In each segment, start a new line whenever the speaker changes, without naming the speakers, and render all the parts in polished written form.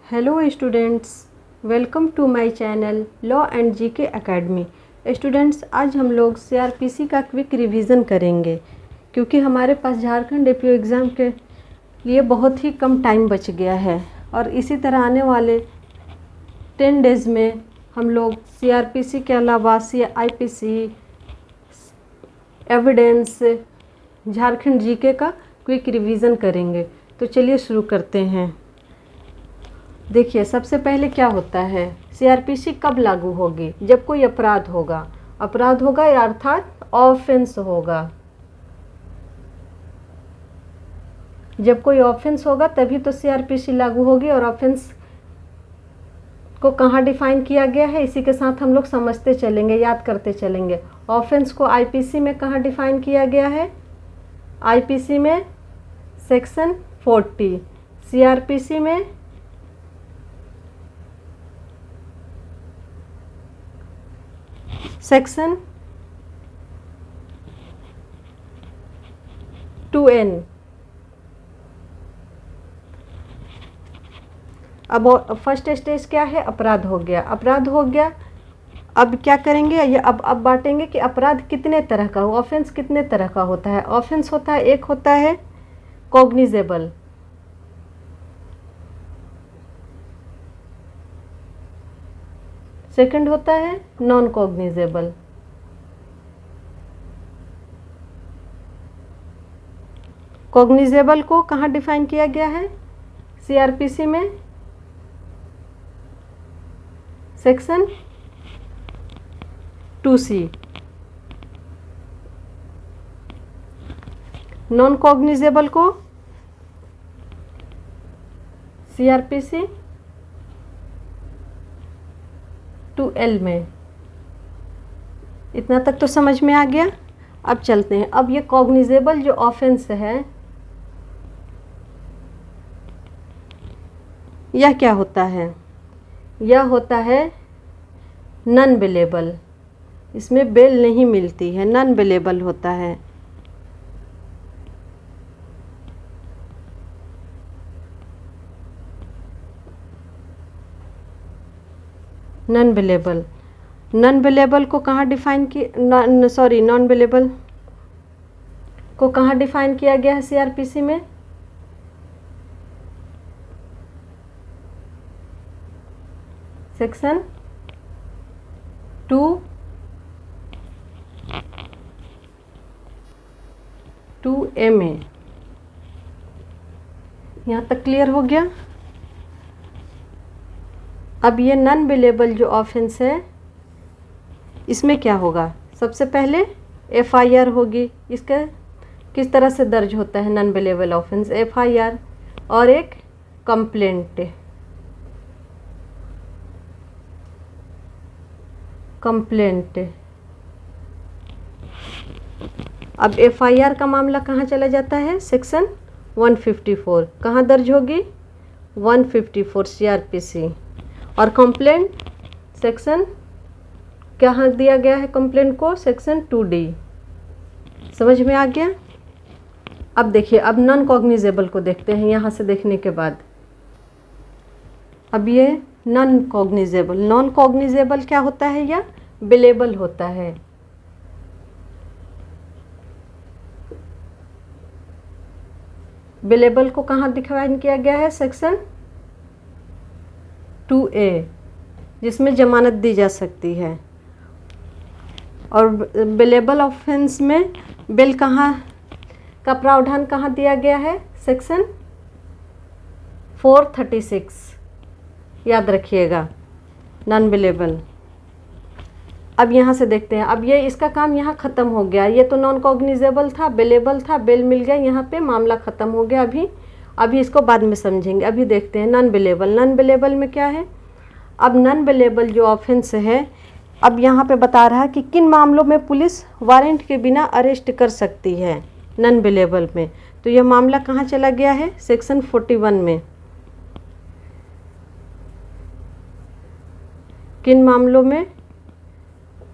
Hello students, welcome to my channel law and GK academy. Students, आज हम लोग CrPC का क्विक रिवीजन करेंगे क्योंकि हमारे पास झारखंड एपीओ एग्ज़ाम के लिए बहुत ही कम टाइम बच गया है और इसी तरह आने वाले 10 डेज़ में हम लोग सीआरपीसी के अलावा आईपीसी, एविडेंस, झारखंड जीके का क्विक रिवीजन करेंगे। तो चलिए शुरू करते हैं। देखिए, सबसे पहले क्या होता है, सीआरपीसी कब लागू होगी? जब कोई अपराध होगा या अर्थात ऑफेंस होगा। जब कोई ऑफेंस होगा तभी तो सीआरपीसी लागू होगी। और ऑफेंस को कहाँ डिफाइन किया गया है, इसी के साथ हम लोग समझते चलेंगे, याद करते चलेंगे। ऑफेंस को आईपीसी में कहाँ डिफाइन किया गया है? आईपीसी में सेक्शन 40, सीआरपीसी में सेक्शन 2N। अब फर्स्ट स्टेज क्या है? अपराध हो गया। अब क्या करेंगे, ये अब बांटेंगे कि अपराध कितने तरह का, ऑफेंस कितने तरह का होता है। ऑफेंस होता है, एक होता है कॉग्निजेबल, सेकंड होता है नॉन कॉग्निजेबल। कॉग्निजेबल को कहाँ डिफाइन किया गया है? सीआरपीसी में सेक्शन 2C। नॉन कॉग्निजेबल को सीआरपीसी 2L में। इतना तक तो समझ में आ गया। अब चलते हैं। अब ये कॉग्निजेबल जो ऑफेंस है, यह क्या होता है? यह होता है नॉन बेलेबल। इसमें बेल नहीं मिलती है, नॉन बेलेबल होता है। नॉन बेलेबल को कहाँ डिफाइन नॉन बेलेबल को कहाँ डिफाइन किया गया है सीआरपीसी में? सेक्शन 2A में। यहाँ तक क्लियर हो गया। अब ये नॉन बेलेबल जो ऑफेंस है, इसमें क्या होगा? सबसे पहले एफआईआर होगी। इसका किस तरह से दर्ज होता है नॉन बेलेबल ऑफेंस? एफआईआर और एक कंप्लेंट। अब एफआईआर का मामला कहाँ चला जाता है? सेक्शन 154। कहाँ दर्ज होगी? 154 सीआरपीसी। और कंप्लेंट सेक्शन कहाँ दिया गया है कंप्लेंट को? Section 2D। समझ में आ गया। अब देखिए, अब नॉन कॉग्निजेबल को देखते हैं। यहाँ से देखने के बाद अब ये नॉन कॉग्निजेबल क्या होता है? या बेलेबल होता है। बेलेबल को कहाँ डिफाइन किया गया है? सेक्शन 2A, जिसमें जमानत दी जा सकती है। और बेलेबल ऑफेंस में बेल कहाँ का प्रावधान कहाँ दिया गया है? सेक्शन 436। याद रखिएगा, नॉन बेलेबल। अब यहाँ से देखते हैं। अब ये इसका काम यहाँ ख़त्म हो गया। ये तो नॉन कॉग्निजेबल था, बेलेबल था, बेल मिल गया, यहाँ पे मामला ख़त्म हो गया। अभी इसको बाद में समझेंगे। अभी देखते हैं नॉन बेलेबल में क्या है। अब नॉन बेलेबल जो ऑफेंस है, अब यहाँ पे बता रहा है कि किन मामलों में पुलिस वारंट के बिना अरेस्ट कर सकती है नॉन बेलेबल में। तो यह मामला कहाँ चला गया है? सेक्शन 41 में। किन मामलों में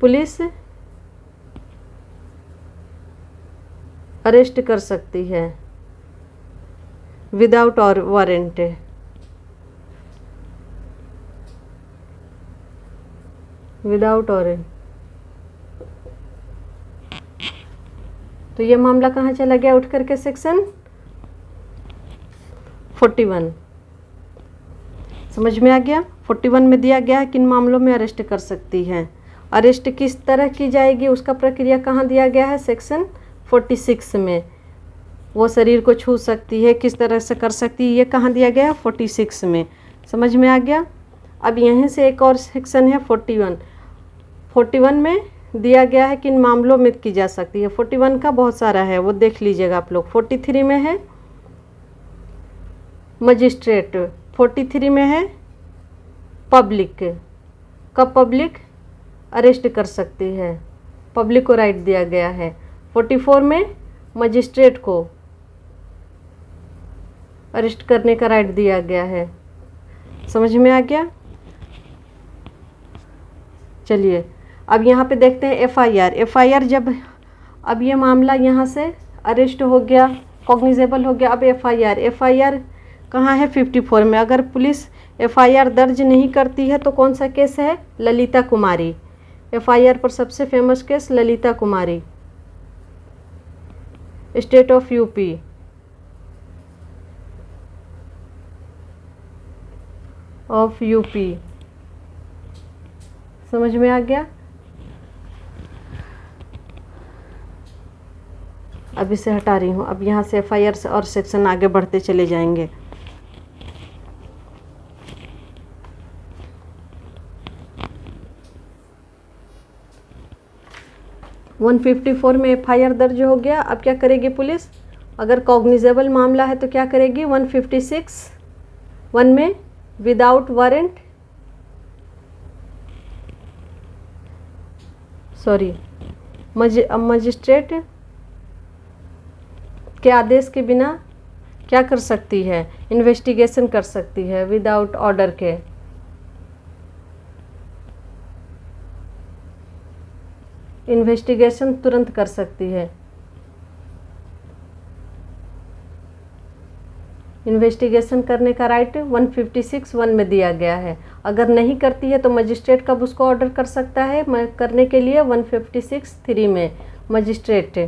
पुलिस अरेस्ट कर सकती है विदाउट और वारंट? Without warrant. तो ये मामला कहाँ चला गया उठ करके? सेक्शन 41। समझ में आ गया? 41 में दिया गया है किन मामलों में अरेस्ट कर सकती है। अरेस्ट किस तरह की जाएगी उसका प्रक्रिया कहाँ दिया गया है? सेक्शन 46 में। वो शरीर को छू सकती है, किस तरह से कर सकती है, ये कहाँ दिया गया है? 46 में। समझ में आ गया? अब यहीं से एक और सेक्शन है 41। 41 में दिया गया है किन मामलों में की जा सकती है। 41 का बहुत सारा है, वो देख लीजिएगा आप लोग। 43 में है मजिस्ट्रेट, 43 में है पब्लिक। कब पब्लिक अरेस्ट कर सकती है? पब्लिक को राइट दिया गया है। 44 में मजिस्ट्रेट को अरेस्ट करने का राइट दिया गया है। समझ में आ गया? चलिए अब यहाँ पे देखते हैं एफआईआर। एफआईआर जब अब ये मामला यहाँ से अरेस्ट हो गया, कॉग्निजेबल हो गया। अब एफआईआर, एफआईआर कहाँ है? 54 में। अगर पुलिस एफआईआर दर्ज नहीं करती है तो कौन सा केस है? ललिता कुमारी। एफआईआर पर सबसे famous case Lalita Kumari, state of UP. समझ में आ गया? अब इसे हटा रही हूँ। अब यहाँ से एफआईआर से और सेक्शन आगे बढ़ते चले जाएंगे। वन 54 में एफआईआर दर्ज हो गया। अब क्या करेगी पुलिस? अगर कॉग्निजेबल मामला है तो क्या करेगी? 156 1 में विदाउट वारंट, मजिस्ट्रेट के आदेश के बिना क्या कर सकती है? इन्वेस्टिगेशन कर सकती है विदाउट ऑर्डर के। इन्वेस्टिगेशन तुरंत कर सकती है। इन्वेस्टिगेशन करने का राइट 156 1 में दिया गया है। अगर नहीं करती है तो मजिस्ट्रेट कब उसको ऑर्डर कर सकता है करने के लिए? 156 3 में मजिस्ट्रेट।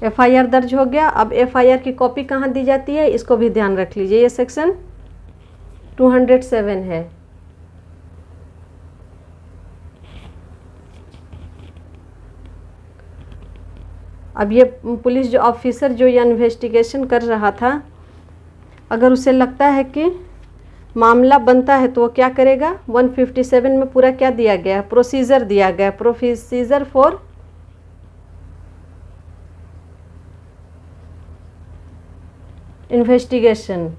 एफआईआर दर्ज हो गया। अब एफआईआर की कॉपी कहाँ दी जाती है इसको भी ध्यान रख लीजिए। ये सेक्शन 207 है। अब ये पुलिस जो ऑफिसर जो ये इन्वेस्टिगेशन कर रहा था, अगर उसे लगता है कि मामला बनता है तो वो क्या करेगा? 157 में पूरा क्या दिया गया है? प्रोसीजर दिया गया है। Procedure for investigation.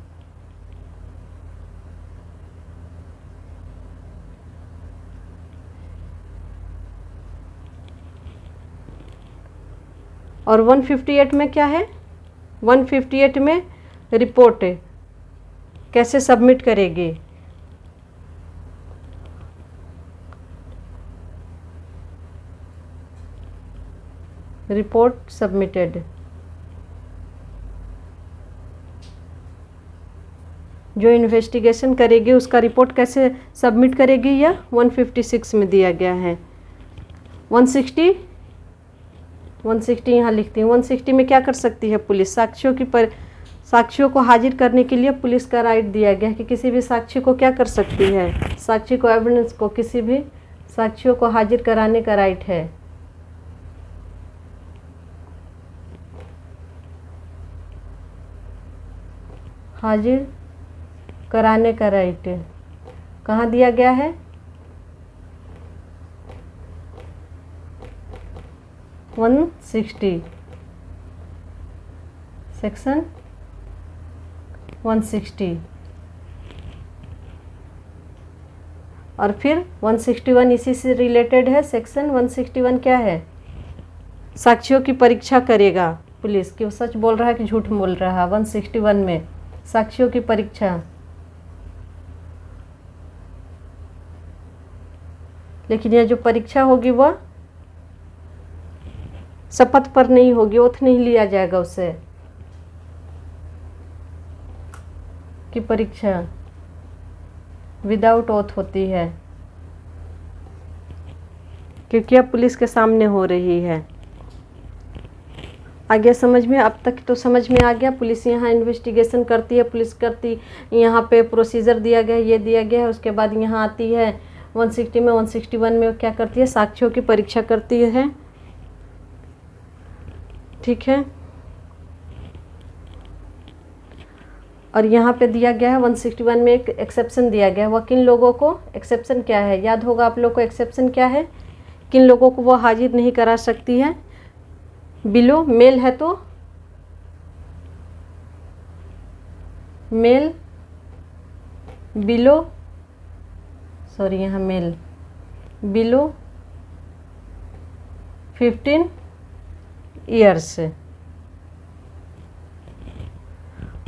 और 158 में क्या है? 158 में रिपोर्ट कैसे सबमिट करेगी? Report submitted. जो इन्वेस्टिगेशन करेगी उसका रिपोर्ट कैसे सबमिट करेगी? यह 156 में दिया गया है। 160 यहाँ लिखती हूँ। 160 में क्या कर सकती है पुलिस? साक्ष्यों को हाजिर करने के लिए पुलिस का राइट दिया गया है कि किसी भी साक्षी को क्या कर सकती है? साक्षी को, एविडेंस को, किसी भी साक्षियों को हाजिर कराने का राइट है। हाजिर कराने का राइट कहाँ दिया गया है? सेक्शन 160। और फिर 161 इसी से रिलेटेड है। सेक्शन 161 क्या है? साक्षियों की परीक्षा करेगा पुलिस कि वो सच बोल रहा है कि झूठ बोल रहा है। 161 में साक्षियों की परीक्षा। लेकिन यह जो परीक्षा होगी वह शपथ पर नहीं होगी, ओथ नहीं लिया जाएगा उससे। की परीक्षा विदाउट ओथ होती है, क्योंकि अब पुलिस के सामने हो रही है। आगे समझ में, अब तक तो समझ में आ गया। पुलिस यहाँ इन्वेस्टिगेशन करती है, पुलिस करती, यहाँ पे प्रोसीजर दिया गया है, ये दिया गया है। उसके बाद यहाँ आती है 160 में, 161 में क्या करती है, साक्ष्यों की परीक्षा करती है। ठीक है, और यहाँ पे दिया गया है 161 में एक एक्सेप्शन दिया गया है। वह किन लोगों को, एक्सेप्शन क्या है, याद होगा आप लोग को एक्सेप्शन क्या है, किन लोगों को वो हाजिर नहीं करा सकती है। बिलो मेल है तो मेल, बिलो, सॉरी यहाँ मेल, बिलो 15 ईयर्स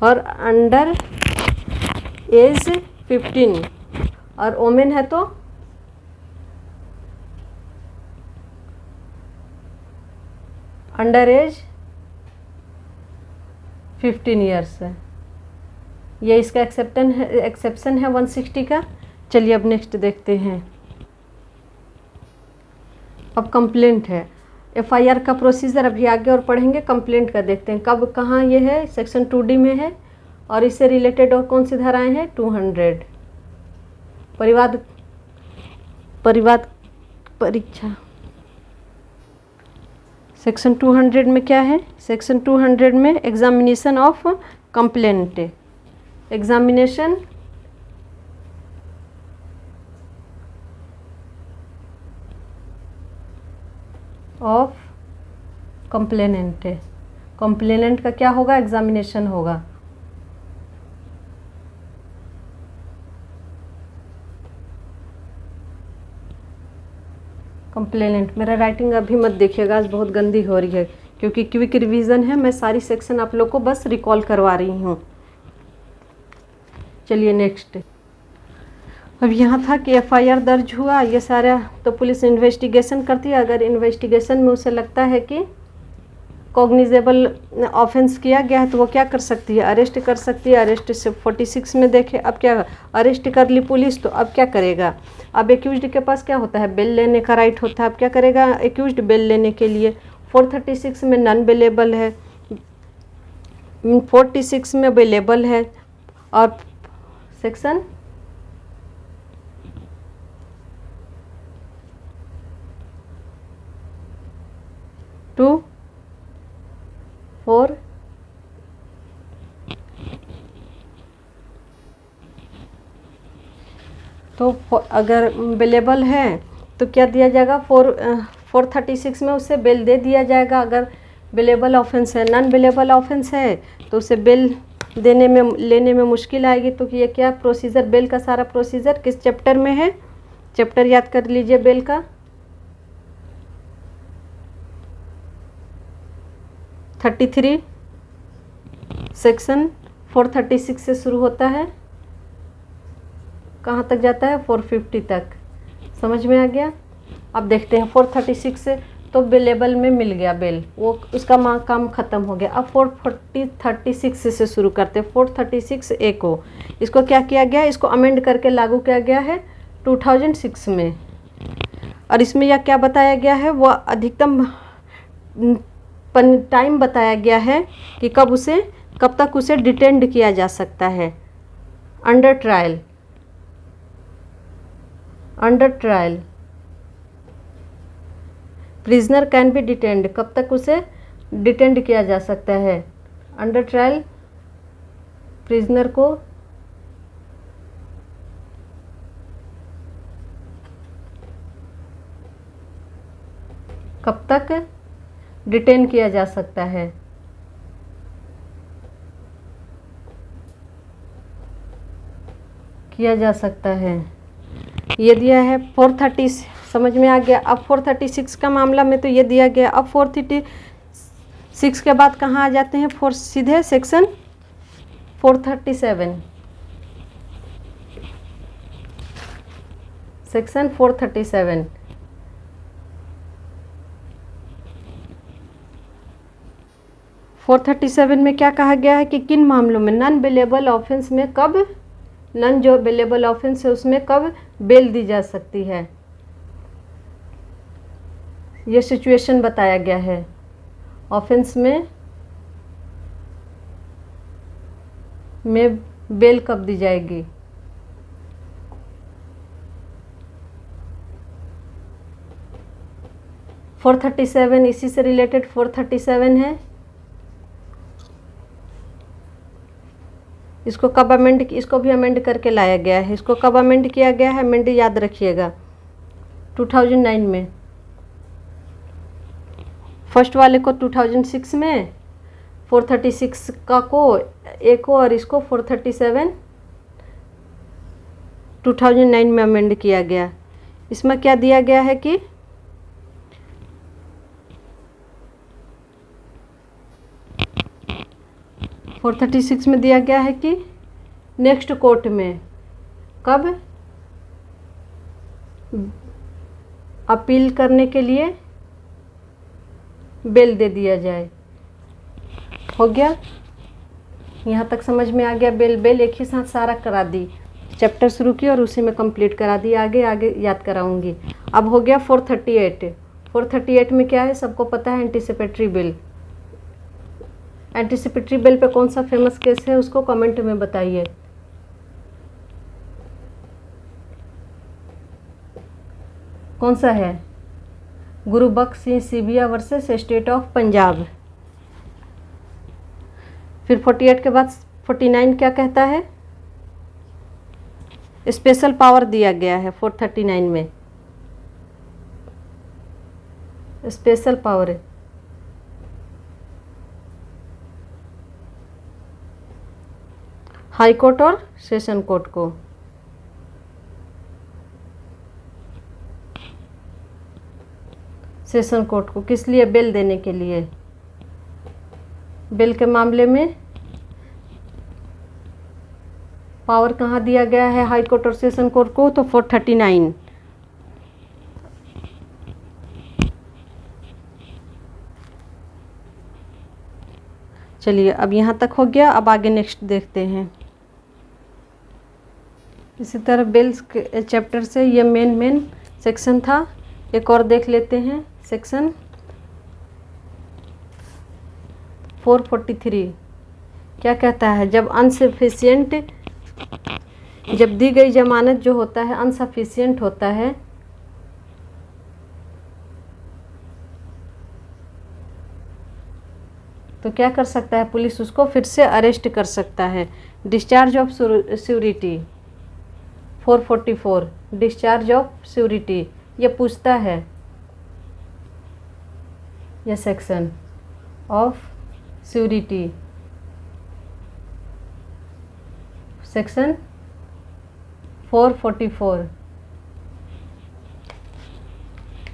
और अंडर एज 15, और ओमेन है तो अंडर एज 15 ईयर्स है। ये इसका एक्सेप्शन है 160 का। चलिए अब नेक्स्ट देखते हैं। अब कंप्लेंट है, एफआईआर का प्रोसीजर अभी आगे और पढ़ेंगे। कंप्लेंट का देखते हैं कब कहाँ ये है, सेक्शन 2D में है, और इससे रिलेटेड और कौन सी धाराएं हैं, 200 परिवाद परीक्षा। सेक्शन 200 में क्या है, सेक्शन 200 में examination of complaint, examination of complainant, complainant का क्या होगा, एग्जामिनेशन होगा। कंप्लेनेंट, मेरा राइटिंग अभी मत देखिएगा, आज बहुत गंदी हो रही है, क्योंकि क्विक रिवीजन है। मैं सारी सेक्शन आप लोग को बस रिकॉल करवा रही हूँ। चलिए नेक्स्ट। अब यहाँ था कि एफआईआर दर्ज हुआ, ये सारा तो पुलिस इन्वेस्टिगेशन करती है। अगर इन्वेस्टिगेशन में उसे लगता है कि कॉग्निजेबल ऑफेंस किया गया है तो वो क्या कर सकती है, अरेस्ट कर सकती है। अरेस्ट से 46 में देखे, अब क्या अरेस्ट कर ली पुलिस, तो अब क्या करेगा, अब एक्यूज्ड के पास क्या होता है, बेल लेने का राइट होता है। अब क्या करेगा एक्यूज्ड बेल लेने के लिए, 436 में नॉन बेलेबल है, 46 में बेलेबल है, और सेक्शन 2(4) तो अगर बेलेबल है तो क्या दिया जाएगा, 436 में उसे बेल दे दिया जाएगा। अगर बेलेबल ऑफेंस है, नॉन बेलेबल ऑफेंस है तो उसे बेल देने में लेने में मुश्किल आएगी। तो ये क्या प्रोसीजर, बेल का सारा प्रोसीजर किस चैप्टर में है, चैप्टर याद कर लीजिए बेल का, 33 सेक्शन 436 से शुरू होता है, कहाँ तक जाता है, 450 तक। समझ में आ गया। अब देखते हैं 436 से तो बेलेबल में मिल गया बेल, वो उसका काम ख़त्म हो गया। अब 436 से शुरू करते हैं। 436A को, इसको क्या किया गया है, इसको अमेंड करके लागू किया गया है 2006 में। और इसमें यह क्या बताया गया है, वह अधिकतम टाइम बताया गया है कि कब तक उसे डिटेंड किया जा सकता है। Under trial prisoner can be detained, कब तक उसे डिटेंड किया जा सकता है। अंडर ट्रायल प्रिजनर को कब तक डिटेन किया जा सकता है, किया जा सकता है, ये दिया है 430। समझ में आ गया। अब 436 का मामला में तो ये दिया गया। अब 436 के बाद कहाँ आ जाते हैं, सीधे सेक्शन 437, सेक्शन 437 437 437 में क्या कहा गया है कि किन मामलों में नॉन बेलेबल ऑफेंस में कब, नॉन जो बेलेबल ऑफेंस है उसमें कब बेल दी जा सकती है, ये सिचुएशन बताया गया है। ऑफेंस में बेल कब दी जाएगी। फोर 437 इसी से रिलेटेड 437 है। इसको कब अमेंड, इसको भी अमेंड करके लाया गया है। इसको कब अमेंड किया गया है, अमेंड याद रखिएगा 2009 में। फर्स्ट वाले को 2006 में, 436 का को एक को और इसको 437 2009 में अमेंड किया गया। इसमें क्या दिया गया है कि 436 में दिया गया है कि नेक्स्ट कोर्ट में कब अपील करने के लिए बेल दे दिया जाए। हो गया, यहाँ तक समझ में आ गया। बेल एक ही साथ सारा करा दी, चैप्टर शुरू की और उसी में कंप्लीट करा दी। आगे याद कराऊंगी। अब हो गया 438। 438 में क्या है, सबको पता है, anticipatory bill. Anticipatory bill pay कौन सा फेमस केस है उसको कमेंट में बताइए। कौन सा है, Gurbaksh Singh Sibia versus state of Punjab. फिर 48 के बाद 49 क्या कहता है, स्पेशल पावर दिया गया है 439 में। स्पेशल पावर है हाई कोर्ट और सेशन कोर्ट को। सेशन कोर्ट को किस लिए, बेल देने के लिए। बेल के मामले में पावर कहाँ दिया गया है, हाई कोर्ट और सेशन कोर्ट को, तो 439। चलिए अब यहाँ तक हो गया। अब आगे नेक्स्ट देखते हैं। इसी तरह बेल्स के चैप्टर से ये मेन सेक्शन था। एक और देख लेते हैं, सेक्शन 443 क्या कहता है। जब अनसफिशिएंट, जब दी गई जमानत जो होता है अनसफिशिएंट होता है, तो क्या कर सकता है, पुलिस उसको फिर से अरेस्ट कर सकता है। Discharge of surety 444, discharge of surety ये पूछता है, यह सेक्शन ऑफ श्योरिटी, सेक्शन 444।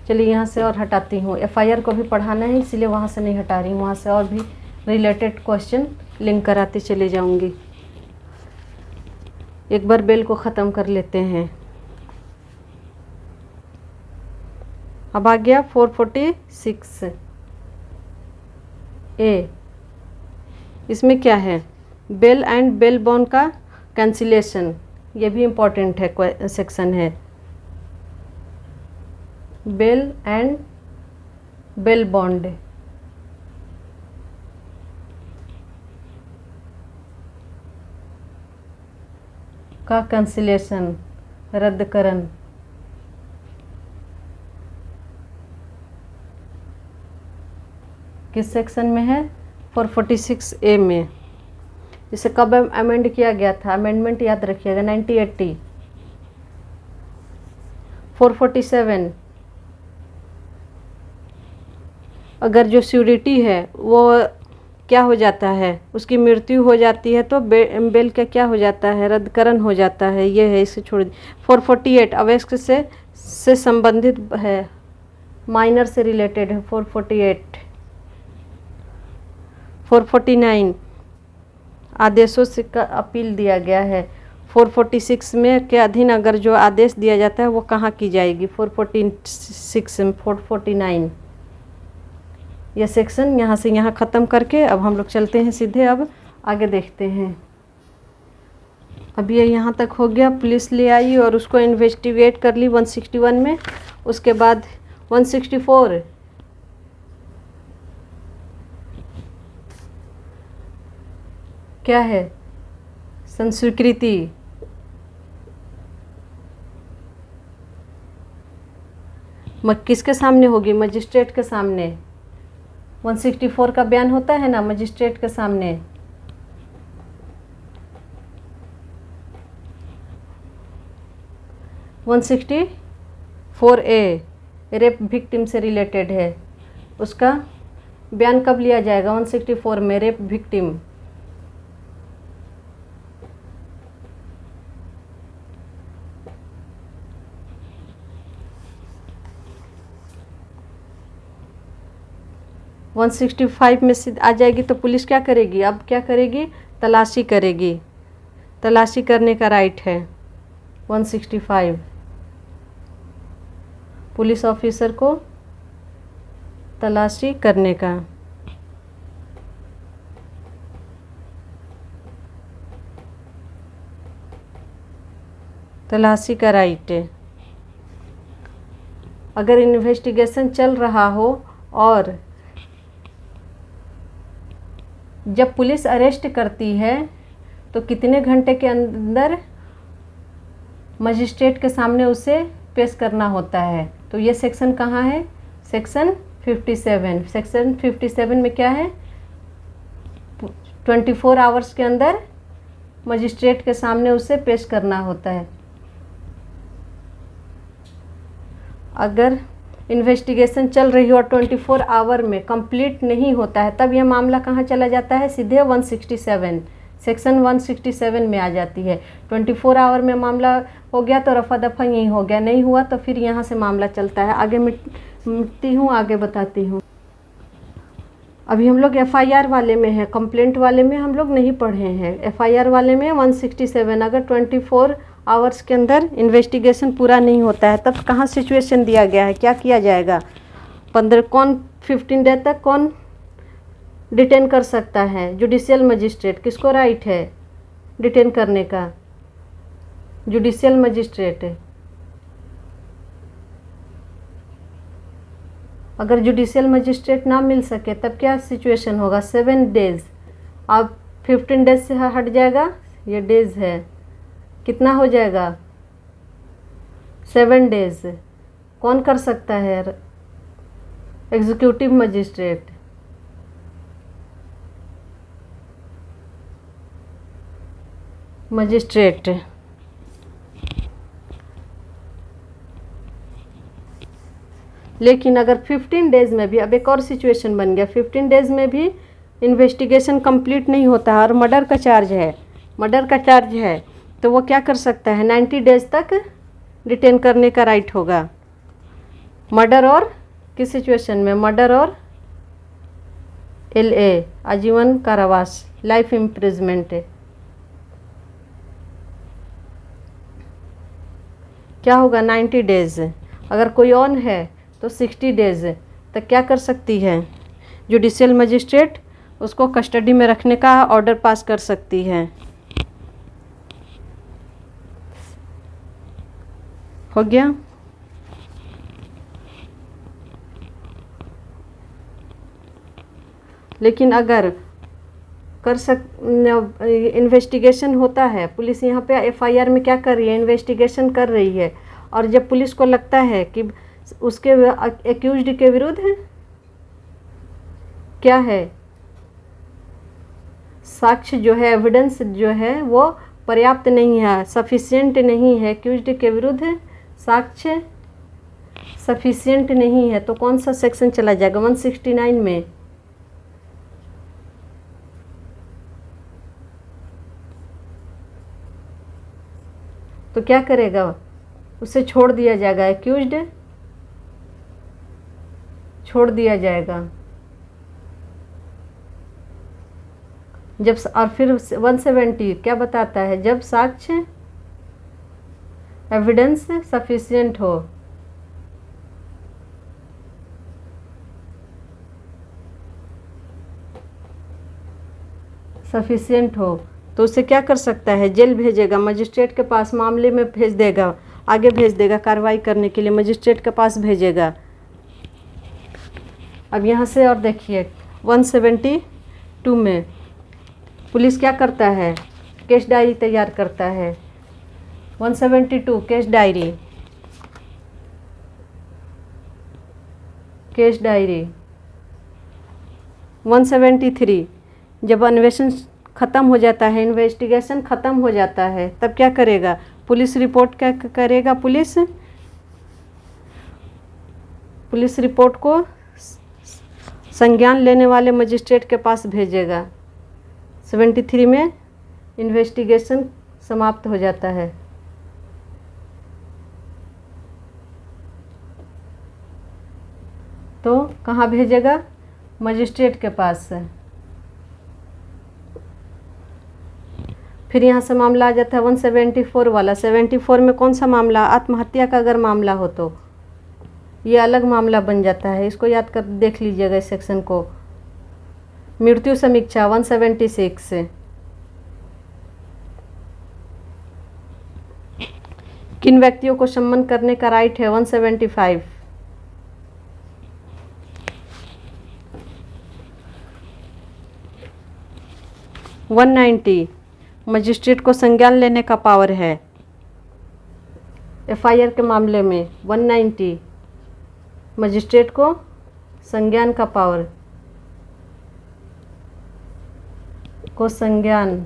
चलिए यहाँ से और हटाती हूँ। एफआईआर को भी पढ़ाना है इसलिए वहाँ से नहीं हटा रही हूँ, वहाँ से और भी रिलेटेड क्वेश्चन लिंक कराते चले जाऊँगी। एक बार बेल को ख़त्म कर लेते हैं। अब आ गया 446 ए। इसमें क्या है, बेल एंड बेल बॉन्ड का कैंसिलेशन, ये भी इम्पोर्टेंट है, सेक्शन है। बेल एंड बेल बॉन्ड का कैंसिलेशन, रद्दकरण। किस सेक्शन में है, 446 ए में। इसे कब अमेंड किया गया था, अमेंडमेंट याद रखिएगा 1980। 447 अगर जो श्योरिटी है वो क्या हो जाता है, उसकी मृत्यु हो जाती है तो बेल का क्या हो जाता है, रद्दकरण हो जाता है। ये है, इसे छोड़ दी। 448 अवयस्क से संबंधित है, माइनर से रिलेटेड है 448। 449 आदेशों से का अपील दिया गया है। 446 में के अधीन अगर जो आदेश दिया जाता है वो कहाँ की जाएगी, 446 में 449। ये सेक्शन यहाँ से यहाँ ख़त्म करके अब हम लोग चलते हैं सीधे, अब आगे देखते हैं। अब ये यहाँ तक हो गया, पुलिस ले आई और उसको इन्वेस्टिगेट कर ली 161 में। उसके बाद 164 क्या है, संस्वीकृति। किसके सामने होगी, मजिस्ट्रेट के सामने। 164 का बयान होता है ना मजिस्ट्रेट के सामने। वन 164A रेप विक्टिम से रिलेटेड है, उसका बयान कब लिया जाएगा, 164 में रेप विक्टिम। वन 165 में से आ जाएगी तो पुलिस क्या करेगी, अब क्या करेगी, तलाशी करेगी। तलाशी करने का राइट है 165, पुलिस ऑफिसर को तलाशी करने का। तलाशी का राइट है। अगर इन्वेस्टिगेशन चल रहा हो और जब पुलिस अरेस्ट करती है तो कितने घंटे के अंदर मजिस्ट्रेट के सामने उसे पेश करना होता है। तो ये सेक्शन कहाँ है, सेक्शन 57। सेक्शन 57 में क्या है, 24 आवर्स के अंदर मजिस्ट्रेट के सामने उसे पेश करना होता है। अगर इन्वेस्टिगेशन चल रही हो और 24 आवर में कंप्लीट नहीं होता है तब यह मामला कहाँ चला जाता है, सीधे 167, सेक्शन 167 में आ जाती है। 24 आवर में मामला हो गया तो रफा दफा यही हो गया, नहीं हुआ तो फिर यहाँ से मामला चलता है। आगे मिटती हूँ, आगे बताती हूँ। अभी हम लोग FIR वाले में हैं, कंप्लेंट वाले में हम लोग नहीं पढ़े हैं। FIR वाले में 167, अगर 24 आवर्स के अंदर इन्वेस्टिगेशन पूरा नहीं होता है तब कहाँ सिचुएशन दिया गया है, क्या किया जाएगा। 15 डे तक कौन डिटेन कर सकता है, जुडिशियल मजिस्ट्रेट। किसको राइट है डिटेन करने का, जुडिशियल मजिस्ट्रेट। अगर जुडिशियल मजिस्ट्रेट ना मिल सके तब क्या सिचुएशन होगा, 7 डेज। अब 15 डेज से हट जाएगा, ये डेज है, कितना हो जाएगा, 7 डेज। कौन कर सकता है, एग्जीक्यूटिव मजिस्ट्रेट। मजिस्ट्रेट लेकिन अगर 15 डेज में भी, अब एक और सिचुएशन बन गया, 15 डेज में भी इन्वेस्टिगेशन कंप्लीट नहीं होता और मर्डर का चार्ज है, मर्डर का चार्ज है, तो वो क्या कर सकता है, 90 डेज तक डिटेन करने का राइट होगा। मर्डर और किस सिचुएशन में, मर्डर और LA आजीवन कारावास, लाइफ इम्प्रिजमेंट है। क्या होगा, 90 डेज। अगर कोई ऑन है तो 60 डेज तक क्या कर सकती है, जुडिशियल मजिस्ट्रेट उसको कस्टडी में रखने का ऑर्डर पास कर सकती है। हो गया। लेकिन अगर इन्वेस्टिगेशन होता है, पुलिस यहाँ पे FIR में क्या कर रही है, इन्वेस्टिगेशन कर रही है, और जब पुलिस को लगता है कि उसके एक्यूज्ड के विरुद्ध क्या है, साक्ष्य जो है, एविडेंस जो है वो पर्याप्त नहीं है, सफिशिएंट नहीं है, एक्यूज्ड के विरुद्ध साक्ष्य सफिशिएंट नहीं है, तो कौन सा सेक्शन चला जाएगा, 169 में। तो क्या करेगा, उसे छोड़ दिया जाएगा, एक्यूज्ड छोड़ दिया जाएगा। जब और फिर 170 क्या बताता है, जब साक्ष्य एविडेंस सफिशिएंट हो। सफिशिएंट हो तो उसे क्या कर सकता है, जेल भेजेगा, मजिस्ट्रेट के पास मामले में भेज देगा, आगे भेज देगा कार्रवाई करने के लिए, मजिस्ट्रेट के पास भेजेगा। अब यहाँ से और देखिए 172 में पुलिस क्या करता है, केस डायरी तैयार करता है। 172 केस डायरी, केस डायरी। 173 जब अन्वेषण ख़त्म हो जाता है, इन्वेस्टिगेशन ख़त्म हो जाता है, तब क्या करेगा, पुलिस रिपोर्ट क्या करेगा, पुलिस रिपोर्ट को संज्ञान लेने वाले मजिस्ट्रेट के पास भेजेगा। 73 में इन्वेस्टिगेशन समाप्त हो जाता है। तो कहाँ भेजेगा, मजिस्ट्रेट के पास से। फिर यहाँ से मामला आ जाता है 174 वाला। 74 में कौन सा मामला, आत्महत्या का अगर मामला हो तो ये अलग मामला बन जाता है, इसको याद कर देख लीजिएगा इस सेक्शन को। मृत्यु समीक्षा 176 से। किन व्यक्तियों को सम्मन करने का राइट है, 175। मजिस्ट्रेट को संज्ञान लेने का पावर है एफआईआर के मामले में। 190 मजिस्ट्रेट को संज्ञान का पावर को संज्ञान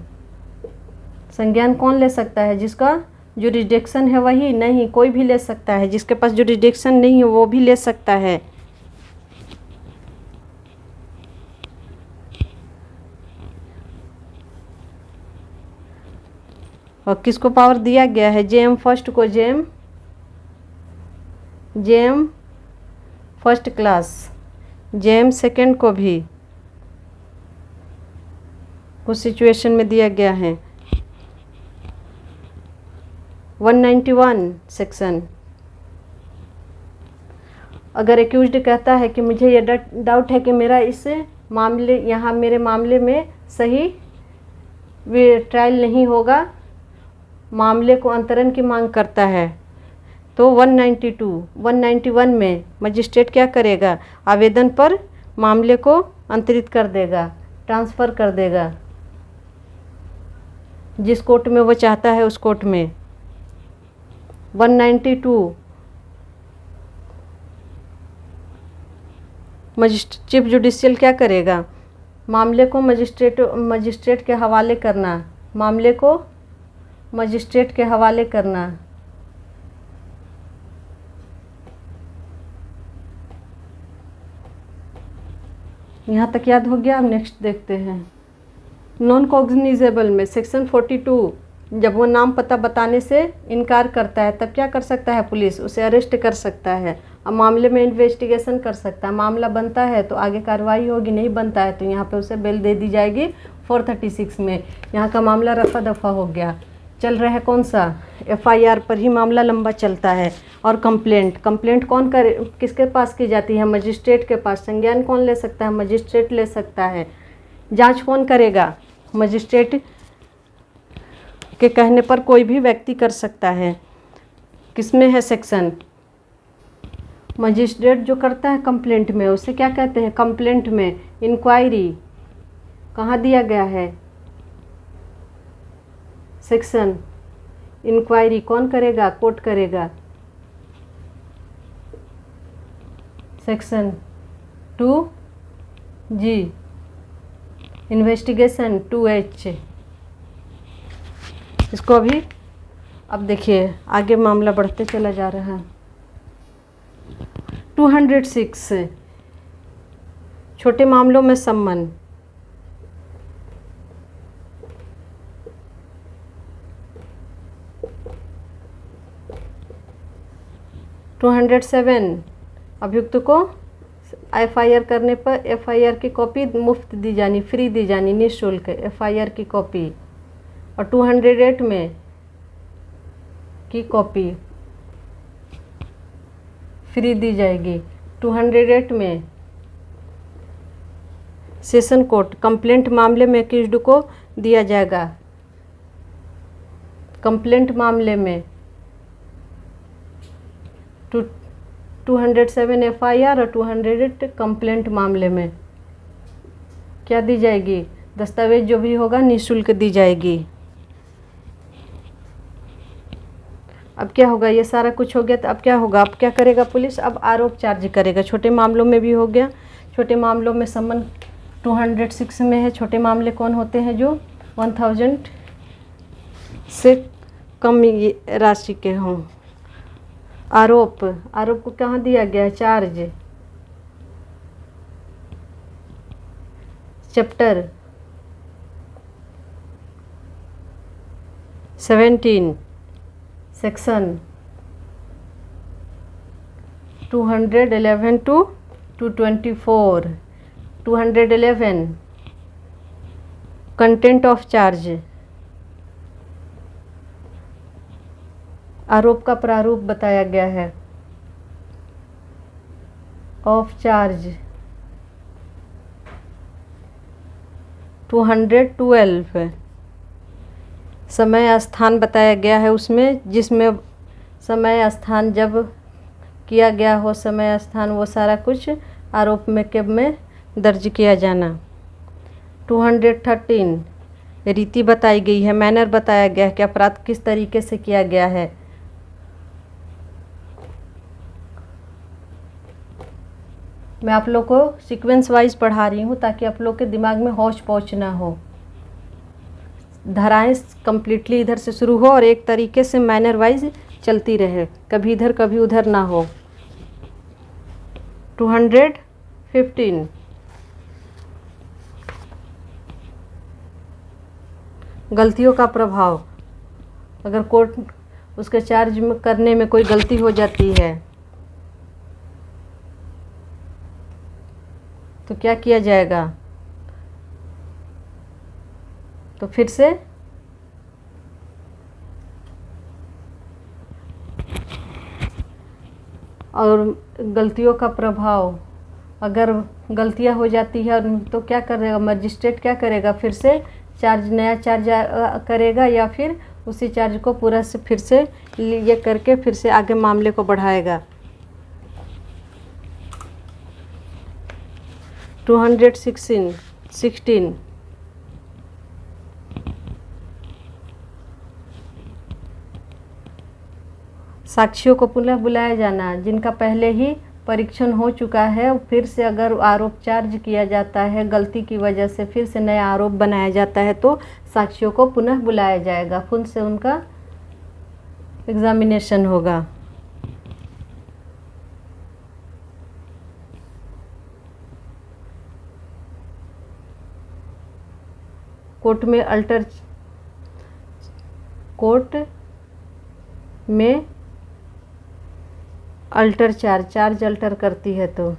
कौन ले सकता है, जिसका जुरिडिक्शन है वही, नहीं कोई भी ले सकता है, जिसके पास जुरिडिक्शन नहीं है वो भी ले सकता है। और किसको पावर दिया गया है, जेएम फर्स्ट को, JM first class, JM second को भी कुछ सिचुएशन में दिया गया है। 191 सेक्शन, अगर एक्यूज्ड कहता है कि मुझे ये डाउट है कि मेरा इस मामले, यहाँ मेरे मामले में सही ट्रायल नहीं होगा, मामले को अंतरण की मांग करता है, तो 191 में मजिस्ट्रेट क्या करेगा, आवेदन पर मामले को अंतरित कर देगा, ट्रांसफ़र कर देगा जिस कोर्ट में वो चाहता है उस कोर्ट में। 192 चीफ जुडिशियल क्या करेगा, मामले को मजिस्ट्रेट के हवाले करना, मामले को मजिस्ट्रेट के हवाले करना। यहाँ तक याद हो गया। अब नेक्स्ट देखते हैं। नॉन कॉग्निजेबल में सेक्शन 42, जब वो नाम पता बताने से इनकार करता है तब क्या कर सकता है पुलिस, उसे अरेस्ट कर सकता है। अब मामले में इन्वेस्टिगेशन कर सकता है, मामला बनता है तो आगे कार्रवाई होगी, नहीं बनता है तो यहाँ पे उसे बेल दे दी जाएगी। 436 में यहाँ का मामला रफा दफा हो गया। चल रहा है कौन सा, एफआईआर पर ही मामला लंबा चलता है। और कंप्लेंट कौन करे, किसके पास की जाती है, मजिस्ट्रेट के पास। संज्ञान कौन ले सकता है, मजिस्ट्रेट ले सकता है। जांच कौन करेगा, मजिस्ट्रेट के कहने पर कोई भी व्यक्ति कर सकता है। किसमें है सेक्शन, मजिस्ट्रेट जो करता है कंप्लेंट में, उसे क्या कहते हैं, कंप्लेंट में इंक्वायरी कहाँ दिया गया है, सेक्शन इंक्वायरी कौन करेगा, कोर्ट करेगा। Section 2G investigation 2H। इसको अभी अब देखिए आगे मामला बढ़ते चला जा रहा है। 206 छोटे मामलों में सम्मन। 207 अभियुक्त को एफआईआर करने पर एफआईआर की कॉपी मुफ्त दी जानी, फ्री दी जानी, निःशुल्क एफआईआर की कॉपी। और 208 में की कॉपी फ्री दी जाएगी। 208 में सेशन कोर्ट कंप्लेंट मामले में अक्यूज्ड को दिया जाएगा। कंप्लेंट मामले में 207 FIR और 200 कंप्लेंट मामले में क्या दी जाएगी? दस्तावेज जो भी होगा निःशुल्क दी जाएगी। अब क्या होगा? ये सारा कुछ हो गया तो अब क्या होगा? अब क्या करेगा पुलिस? अब आरोप चार्ज करेगा। छोटे मामलों में भी हो गया। छोटे मामलों में समन 206 में है। छोटे मामले कौन होते हैं? जो 1000 से कम राशि के हों। आरोप को कहाँ दिया गया है? Charge chapter 17 section 211 to 224। 211 content of charge, आरोप का प्रारूप बताया गया है। ऑफ चार्ज 212 समय स्थान बताया गया है उसमें, जिसमें समय स्थान जब किया गया हो, समय स्थान वो सारा कुछ आरोप में दर्ज किया जाना। 213 रीति बताई गई है, मैनर बताया गया है कि अपराध किस तरीके से किया गया है। मैं आप लोग को सीक्वेंस वाइज पढ़ा रही हूँ ताकि आप लोग के दिमाग में हौच पौच ना हो। धाराएं कंप्लीटली इधर से शुरू हो और एक तरीके से मैनर वाइज चलती रहे, कभी इधर कभी उधर ना हो। 215 गलतियों का प्रभाव। अगर कोर्ट उसके चार्ज में करने में कोई गलती हो जाती है तो क्या किया जाएगा? तो फिर से और गलतियों का प्रभाव, अगर गलतियां हो जाती है तो क्या करेगा मजिस्ट्रेट? क्या करेगा? फिर से चार्ज, नया चार्ज करेगा या फिर उसी चार्ज को पूरा से फिर से ये करके फिर से आगे मामले को बढ़ाएगा। 216 साक्षियों को पुनः बुलाया जाना। जिनका पहले ही परीक्षण हो चुका है, फिर से अगर आरोप चार्ज किया जाता है गलती की वजह से, फिर से नया आरोप बनाया जाता है तो साक्षियों को पुनः बुलाया जाएगा, फिर से उनका एग्जामिनेशन होगा। कोर्ट में अल्टर चार्ज अल्टर करती है तो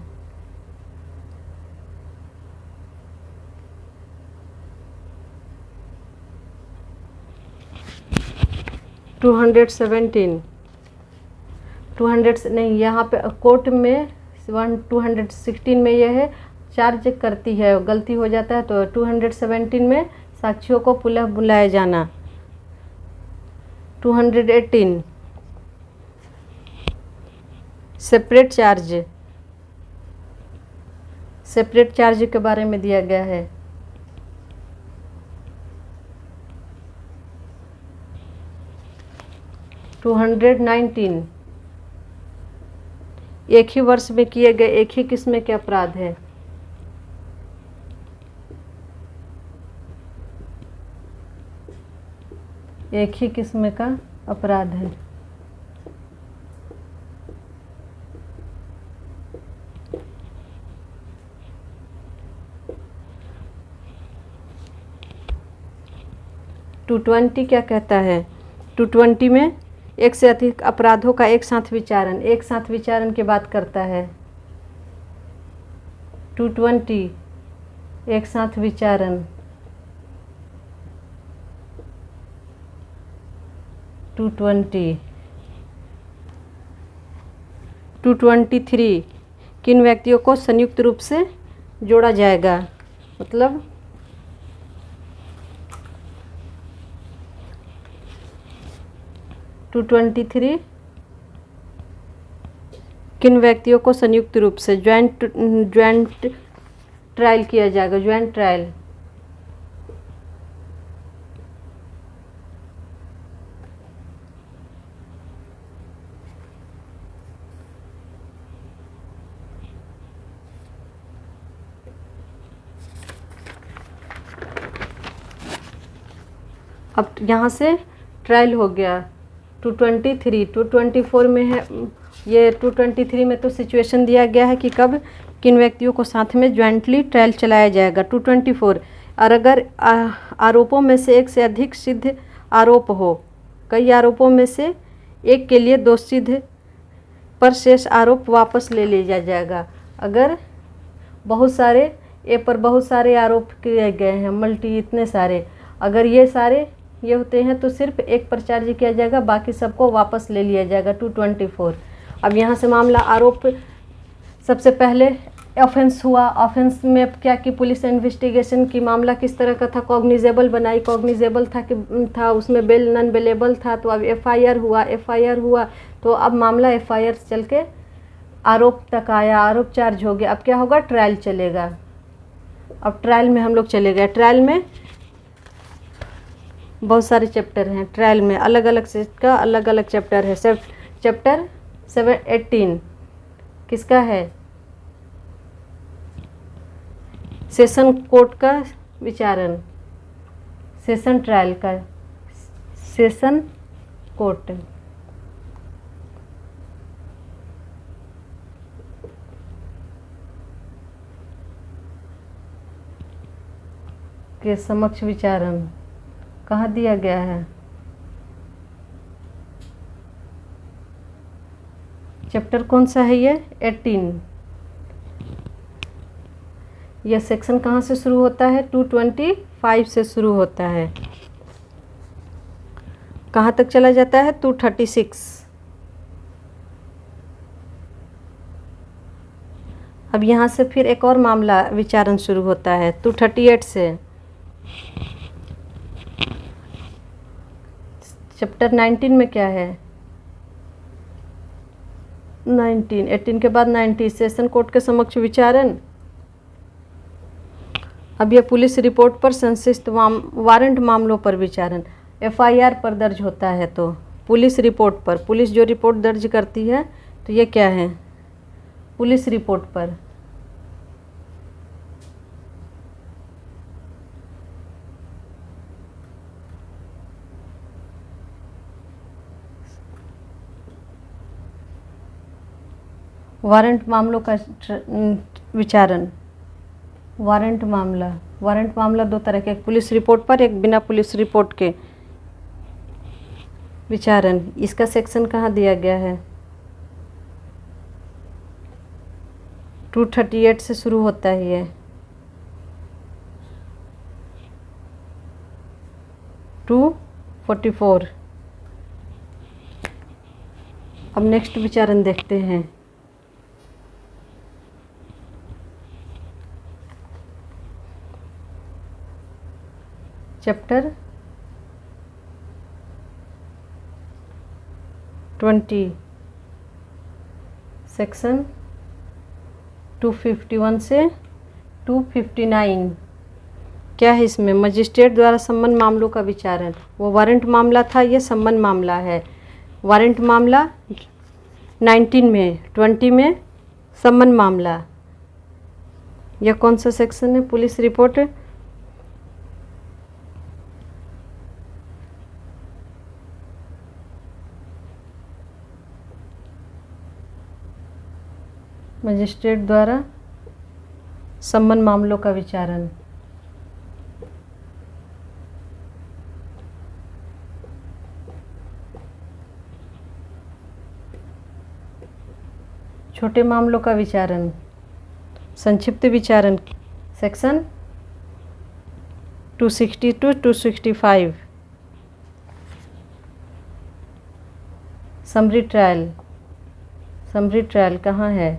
यहाँ पे कोर्ट में 216 में यह है चार्ज करती है, गलती हो जाता है तो 217 में साक्षियों को पुनः बुलाया जाना। 218 सेपरेट चार्ज के बारे में दिया गया है। टू 219 एक ही वर्ष में किए गए एक ही किस्म के अपराध है। एक ही किस्म का अपराध है। टू 220 क्या कहता है? 220 में एक से अधिक अपराधों का एक साथ विचारण की बात करता है। 220 एक साथ विचारण। 223 किन व्यक्तियों को संयुक्त रूप से जोड़ा जाएगा? मतलब टू 23 किन व्यक्तियों को संयुक्त रूप से ज्वाइंट ट्रायल किया जाएगा, ज्वाइंट ट्रायल। अब यहाँ से ट्रायल हो गया 223, 224 में है ये 223 में तो सिचुएशन दिया गया है कि कब किन व्यक्तियों को साथ में ज्वाइंटली ट्रायल चलाया जाएगा। 224 और अगर आरोपों में से एक से अधिक सिद्ध आरोप हो, कई आरोपों में से एक के लिए दोषसिद्ध पर शेष आरोप वापस ले लिया जाएगा। अगर बहुत सारे ए पर बहुत सारे आरोप किए गए हैं, मल्टी इतने सारे, अगर ये सारे ये होते हैं तो सिर्फ एक पर चार्ज किया जाएगा, बाकी सबको वापस ले लिया जाएगा 224। अब यहाँ से मामला आरोप सबसे पहले ऑफेंस हुआ। ऑफेंस में क्या कि पुलिस इन्वेस्टिगेशन की मामला किस तरह का था, कॉग्निजेबल बनाई, कॉग्निजेबल था उसमें बेल नॉन बेलेबल था। तो अब एफआईआर हुआ तो अब मामला एफआईआर चल के आरोप तक आया, आरोप चार्ज हो गया। अब क्या होगा, ट्रायल चलेगा। अब ट्रायल में हम लोग चले गए। ट्रायल में बहुत सारे चैप्टर हैं, ट्रायल में अलग अलग से का अलग अलग चैप्टर है। चैप्टर 18 किसका है, सेशन कोर्ट का विचारण, सेशन ट्रायल का, सेशन कोर्ट के समक्ष विचारण कहाँ दिया गया है, चैप्टर कौन सा है ये 18। यह सेक्शन कहाँ से शुरू होता है, 225 से शुरू होता है, कहाँ तक चला जाता है 236। अब यहाँ से फिर एक और मामला विचारण शुरू होता है 238 से। चैप्टर 19 में क्या है, 18 के बाद 90 सेशन कोर्ट के समक्ष विचारण। अब यह पुलिस रिपोर्ट पर संशिष्ट वारंट मामलों पर विचारण, एफआईआर पर दर्ज होता है तो पुलिस रिपोर्ट पर, पुलिस जो रिपोर्ट दर्ज करती है तो ये क्या है, पुलिस रिपोर्ट पर। वारंट मामलों का विचारण, वारंट मामला दो तरह के, एक पुलिस रिपोर्ट पर, एक बिना पुलिस रिपोर्ट के विचारण। इसका सेक्शन कहाँ दिया गया है, 238 से शुरू होता है ये, 244। अब नेक्स्ट विचारण देखते हैं। चैप्टर 20 सेक्शन 251 से 259 क्या है इसमें, मजिस्ट्रेट द्वारा संबंध मामलों का विचारण। वो वारंट मामला था, ये संबंध मामला है। वारंट मामला 19 में, 20 में संबंध मामला। यह कौन सा सेक्शन है, पुलिस रिपोर्ट। मजिस्ट्रेट द्वारा संबंध मामलों का विचारण। छोटे मामलों का विचारण, संक्षिप्त विचारण, section 262 265। Summary trial, summary trial कहाँ है,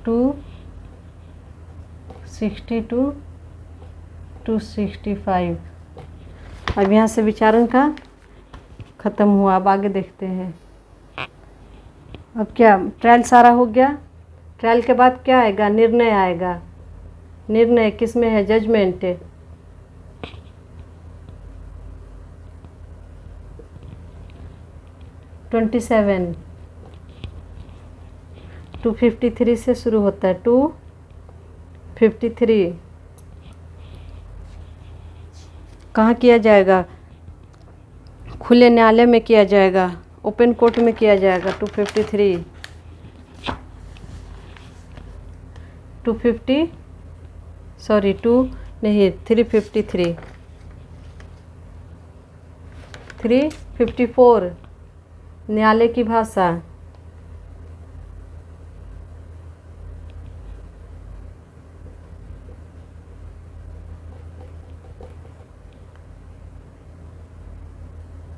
262 265। अब यहाँ से विचारण का ख़त्म हुआ। अब आगे देखते हैं। अब क्या ट्रायल सारा हो गया। ट्रायल के बाद क्या आएगा? निर्णय आएगा। निर्णय किस में है? जजमेंट। ट्वेंटी 253 से शुरू होता है। 253 कहाँ किया जाएगा? खुले न्यायालय में किया जाएगा, ओपन कोर्ट में किया जाएगा। 253 353 354 न्यायालय की भाषा।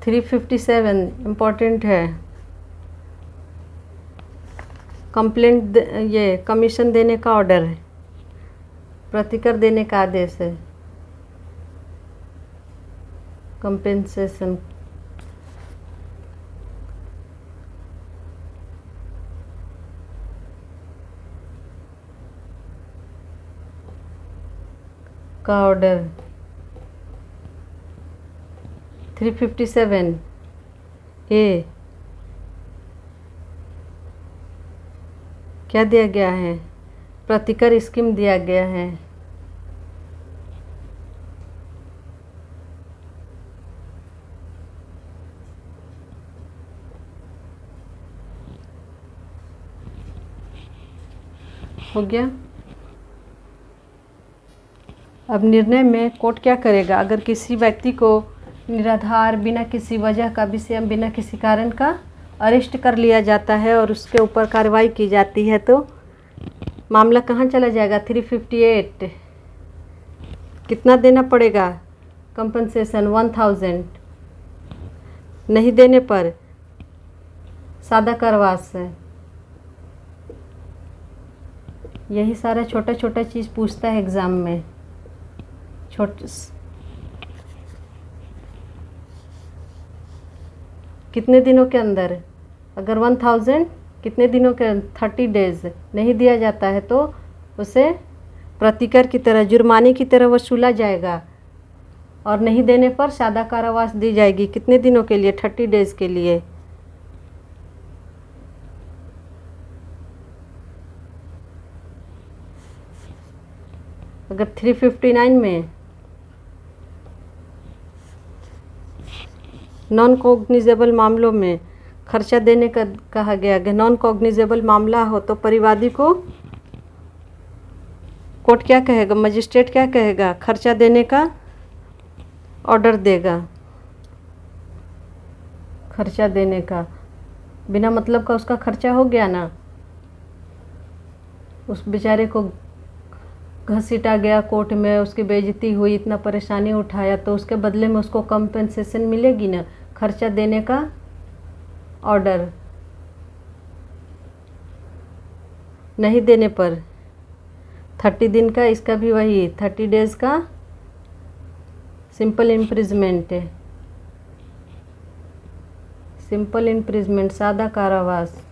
थ्री 57 इम्पोर्टेंट है। कंप्लेंट, ये कमीशन देने का ऑर्डर है, प्रतिकर देने का आदेश है। कंपेंसेशन। का ऑर्डर। 357 ए क्या दिया गया है? प्रतिकर स्कीम दिया गया है। हो गया। अब निर्णय में कोर्ट क्या करेगा? अगर किसी व्यक्ति को निराधार, बिना किसी वजह का, बिना किसी कारण का अरेस्ट कर लिया जाता है और उसके ऊपर कार्रवाई की जाती है, तो मामला कहाँ चला जाएगा? 358। कितना देना पड़ेगा? कंपनसेशन 1000। नहीं देने पर सादा कारावास है। यही सारा छोटा छोटा चीज़ पूछता है एग्ज़ाम में। कितने दिनों के अंदर? अगर 1000 कितने दिनों के? 30 डेज नहीं दिया जाता है तो उसे प्रतिकर की तरह, जुर्माने की तरह वसूला जाएगा और नहीं देने पर सादा कारावास दी जाएगी। कितने दिनों के लिए? 30 डेज के लिए। अगर 359 में नॉन कॉग्निजेबल मामलों में खर्चा देने का कहा गया, अगर नॉन कॉग्निजेबल मामला हो तो परिवादी को कोर्ट क्या कहेगा? मजिस्ट्रेट क्या कहेगा? खर्चा देने का ऑर्डर देगा। खर्चा देने का, बिना मतलब का उसका खर्चा हो गया ना, उस बेचारे को घसीटा गया कोर्ट में, उसकी बेइज्जती हुई, इतना परेशानी उठाया, तो उसके बदले में उसको कंपेंसेशन मिलेगी ना। खर्चा देने का ऑर्डर। नहीं देने पर 30 दिन का, इसका भी वही 30 डेज का सिंपल इम्प्रिजमेंट है। सिंपल इम्प्रिजमेंट, सादा कारावास।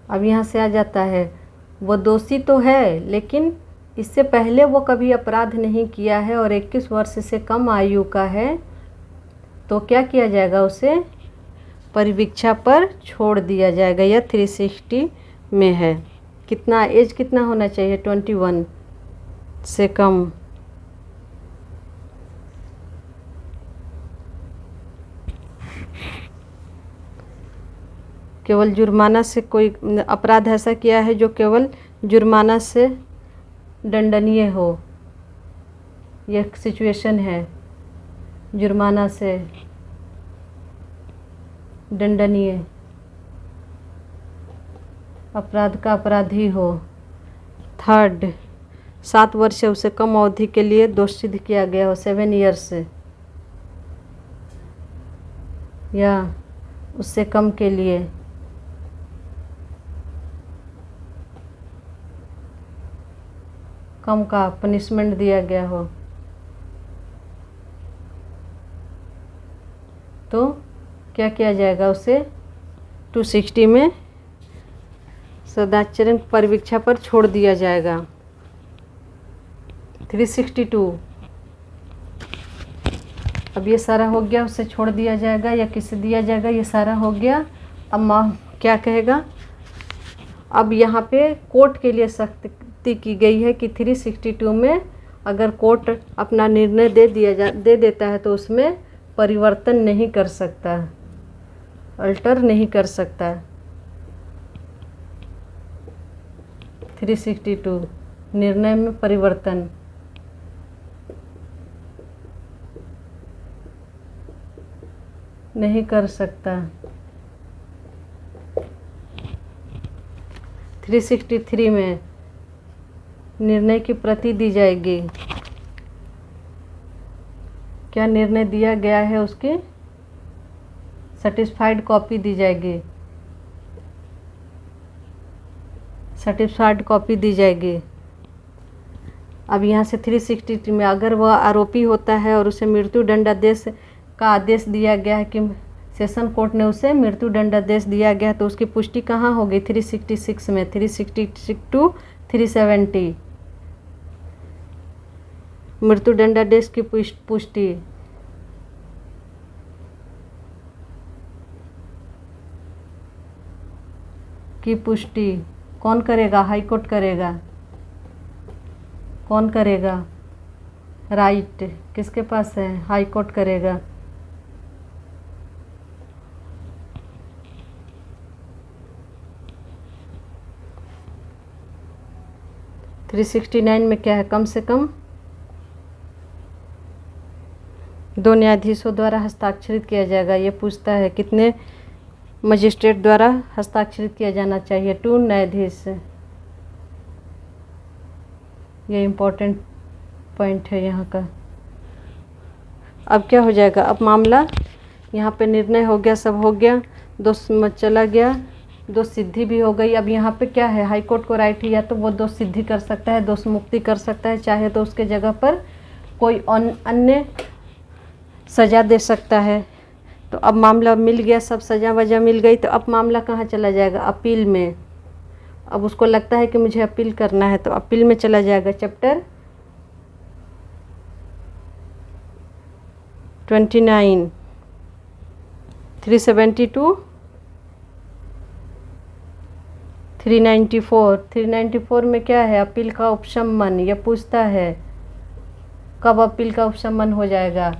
अब यहाँ से आ जाता है, वो दोषी तो है लेकिन इससे पहले वो कभी अपराध नहीं किया है और 21 वर्ष से कम आयु का है, तो क्या किया जाएगा? उसे परिवीक्षा पर छोड़ दिया जाएगा। यह 360 में है। कितना एज कितना होना चाहिए? 21 से कम। केवल जुर्माना से, कोई अपराध ऐसा किया है जो केवल जुर्माना से दंडनीय हो। यह सिचुएशन है, जुर्माना से दंडनीय अपराध का अपराधी हो। 3rd 7 वर्ष से उसे कम अवधि के लिए दोष सिद्ध किया गया हो, 7 ईयर्स या उससे कम के लिए। कम का पनिशमेंट दिया गया हो तो क्या किया जाएगा, उसे 260 में सदाचरण परिवीक्षा पर छोड़ दिया जाएगा। 362 अब ये सारा हो गया, उसे छोड़ दिया जाएगा या किसे दिया जाएगा, ये सारा हो गया। अब माँ क्या कहेगा, अब यहाँ पे कोर्ट के लिए सख्ती की गई है कि 362 में अगर कोर्ट अपना निर्णय दे देता है तो उसमें परिवर्तन नहीं कर सकता, अल्टर नहीं कर सकता। 362 निर्णय में परिवर्तन नहीं कर सकता। 363 में निर्णय की प्रति दी जाएगी, क्या निर्णय दिया गया है उसकी सर्टिफाइड कॉपी दी जाएगी, सर्टिफाइड कॉपी दी जाएगी। अब यहाँ से 363 में अगर वह आरोपी होता है और उसे मृत्यु दंडादेश का आदेश दिया गया है कि सेशन कोर्ट ने उसे मृत्यु दंडादेश दिया गया, तो उसकी पुष्टि कहाँ होगी, 366 में। 366 to 370 मृत्यु दंडादेश की पुष्टि कौन करेगा, हाई कोर्ट करेगा। कौन करेगा, राइट किसके पास है, हाई कोर्ट करेगा। थ्री 369 में क्या है, कम से कम 2 न्यायाधीशों द्वारा हस्ताक्षरित किया जाएगा। ये पूछता है कितने मजिस्ट्रेट द्वारा हस्ताक्षरित किया जाना चाहिए, 2 न्यायाधीश। ये इम्पोर्टेंट पॉइंट है यहाँ का। अब क्या हो जाएगा, अब मामला यहाँ पे निर्णय हो गया, सब हो गया, दोष चला गया, दोष सिद्धि भी हो गई। अब यहाँ पे क्या है, हाई कोर्ट को राइट है या तो वो दोष सिद्धि कर सकता है, दोष मुक्ति कर सकता है, चाहे तो उसके जगह पर कोई अन्य सज़ा दे सकता है। तो अब मामला मिल गया, सब सज़ा वजह मिल गई, तो अब मामला कहाँ चला जाएगा, अपील में। अब उसको लगता है कि मुझे अपील करना है तो अपील में चला जाएगा। चैप्टर 29 372 394 में क्या है, अपील का उपशमन। यह पूछता है कब अपील का उपशमन हो जाएगा।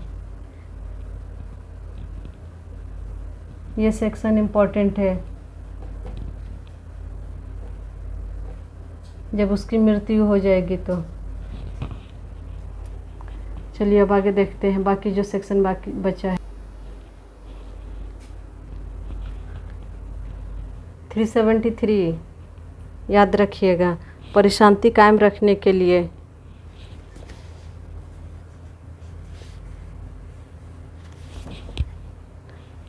ये सेक्शन इम्पोर्टेंट है, जब उसकी मृत्यु हो जाएगी तो। चलिए अब आगे देखते हैं बाकी जो सेक्शन बाकी बचा है। 373 याद रखिएगा, परिशांति कायम रखने के लिए।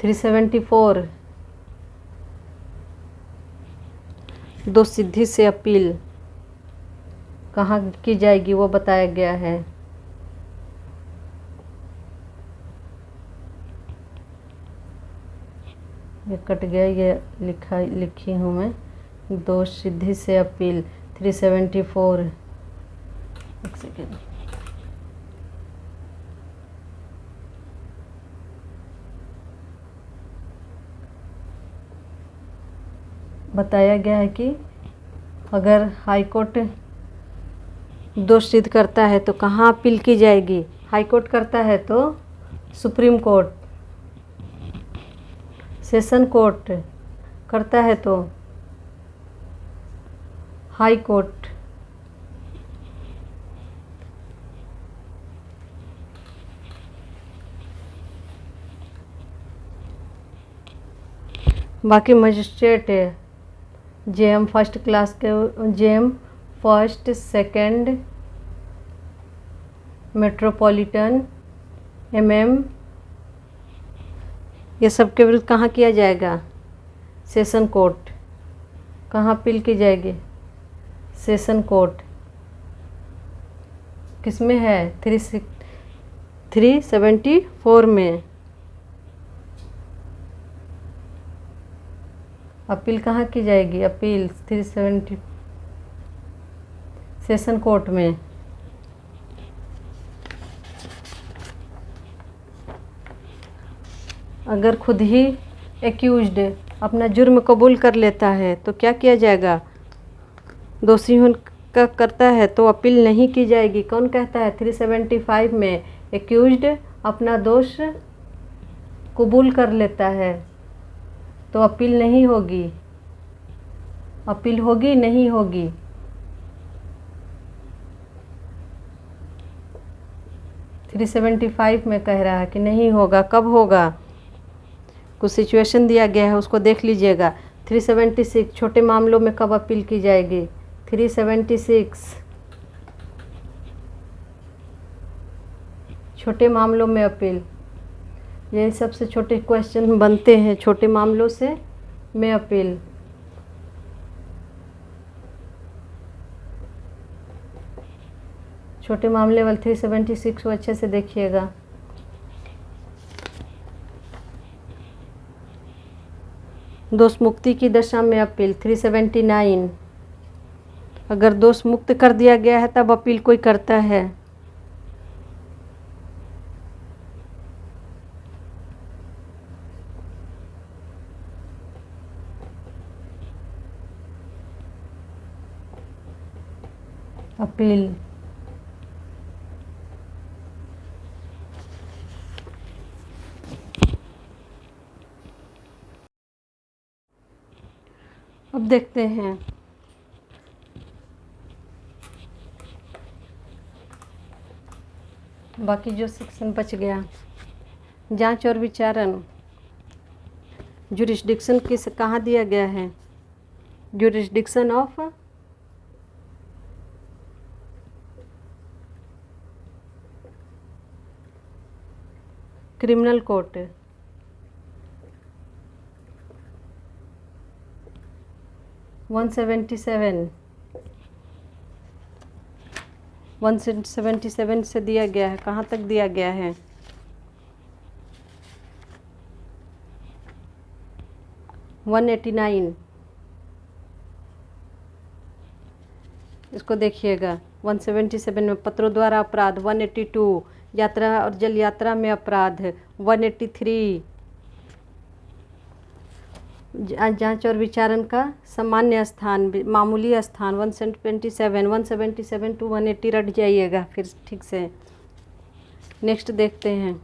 थ्री 374 दोष सिद्धि से अपील कहाँ की जाएगी वो बताया गया है। ये कट गया, ये लिखी हूँ मैं, दोष सिद्धि से अपील 374। एक सेकेंड, बताया गया है कि अगर हाई कोर्ट दोष सिद्ध करता है तो कहाँ अपील की जाएगी। हाई कोर्ट करता है तो सुप्रीम कोर्ट, सेशन कोर्ट करता है तो हाई कोर्ट। बाकी मजिस्ट्रेट है जेएम फर्स्ट क्लास के, JM first second metropolitan MM, ये सब के विरुद्ध कहाँ किया जाएगा, सेशन कोर्ट। कहाँ अपील की जाएगी, सेशन कोर्ट। किस में है? 374 में। अपील कहाँ की जाएगी? अपील 370 सेशन कोर्ट में। अगर खुद ही एक्यूज्ड अपना जुर्म कबूल कर लेता है तो क्या किया जाएगा? दोषी का करता है तो अपील नहीं की जाएगी। कौन कहता है? 375 में एक्यूज्ड अपना दोष कबूल कर लेता है तो अपील नहीं होगी। अपील होगी? नहीं होगी। थ्री 375 में कह रहा है कि नहीं होगा। कब होगा? कुछ सिचुएशन दिया गया है, उसको देख लीजिएगा। 376 छोटे मामलों में कब अपील की जाएगी? 376 छोटे मामलों में अपील। यही सबसे छोटे क्वेश्चन बनते हैं, छोटे मामलों से में अपील। छोटे मामले वाले 376 को अच्छे से देखिएगा। दोष मुक्ति की दशा में अपील 379। अगर दोष मुक्त कर दिया गया है तब अपील कोई करता है। अपील अब देखते हैं बाकी जो सेक्शन बच गया। जांच और विचारण। जुरिस्डिक्शन किस कहाँ दिया गया है? Jurisdiction of criminal court. One 177 से दिया गया है। कहाँ तक दिया गया है? 189। इसको देखिएगा। 177 में पत्रों द्वारा अपराध 182, यात्रा और जल यात्रा में अपराध 183, जांच और विचारण का सामान्य स्थान मामूली स्थान 177 टू 180 रट जाइएगा फिर ठीक से। नेक्स्ट देखते हैं।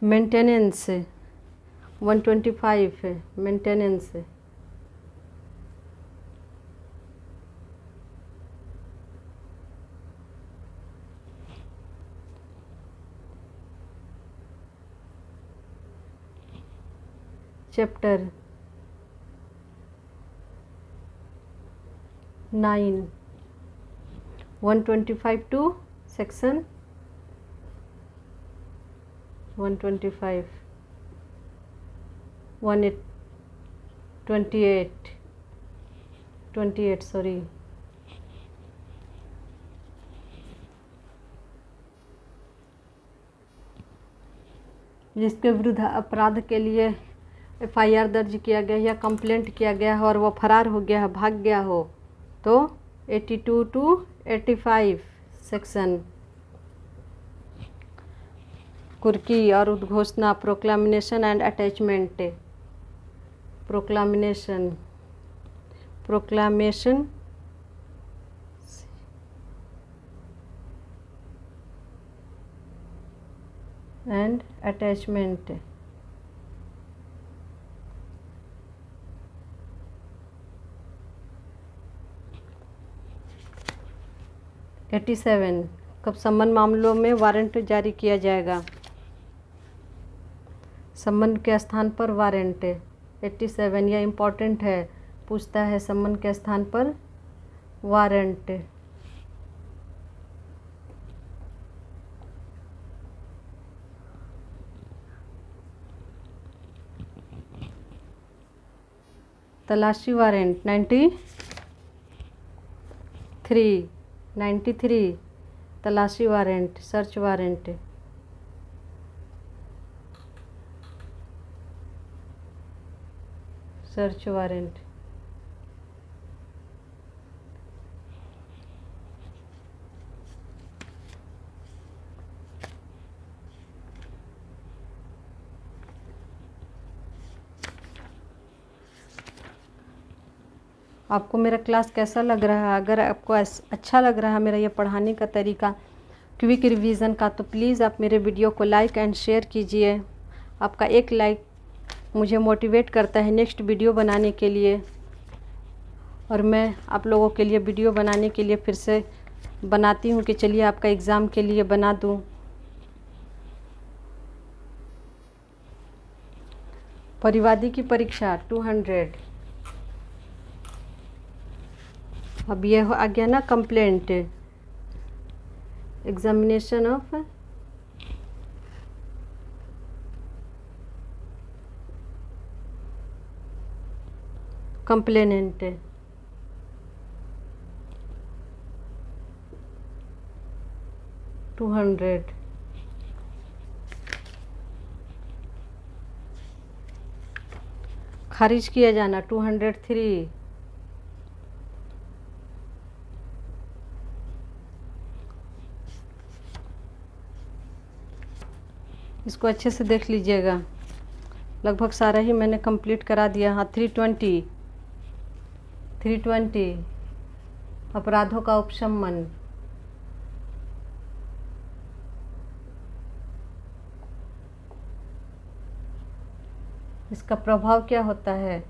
मेंटेनेंस 125 है। Maintenance chapter 9 125 to section 125 28 sorry. जिसके विरुद्ध अपराध के लिए FIR दर्ज किया गया या कंप्लेंट किया गया हो और वो फरार हो गया हो, भाग गया हो, तो 82 टू 85 सेक्शन। कुर्की और उद्घोषणा proclamation and attachment. Proclamation and attachment. एटी 87 कब सम्मन मामलों में वारंट जारी किया जाएगा? सम्मन के स्थान पर वारंट 87। यह इम्पोर्टेंट है, पूछता है सम्मन के स्थान पर वारंट। तलाशी वारंट 93 तलाशी warrant, search warrant, search warrant, आपको मेरा क्लास कैसा लग रहा है? अगर आपको अच्छा लग रहा है मेरा ये पढ़ाने का तरीका क्विक रिवीजन का, तो प्लीज़ आप मेरे वीडियो को लाइक एंड शेयर कीजिए। आपका एक लाइक मुझे मोटिवेट करता है नेक्स्ट वीडियो बनाने के लिए, और मैं आप लोगों के लिए वीडियो बनाने के लिए फिर से बनाती हूँ कि चलिए आपका एग्ज़ाम के लिए बना दूँ। परिवादी की परीक्षा 200। अब ये आ गया ना कंप्लेंट, एग्जामिनेशन ऑफ कंप्लेनेंट, $200। खारिज किया जाना 203। इसको अच्छे से देख लीजिएगा, लगभग सारा ही मैंने कंप्लीट करा दिया। हाँ 320 अपराधों का उपशमन, इसका प्रभाव क्या होता है,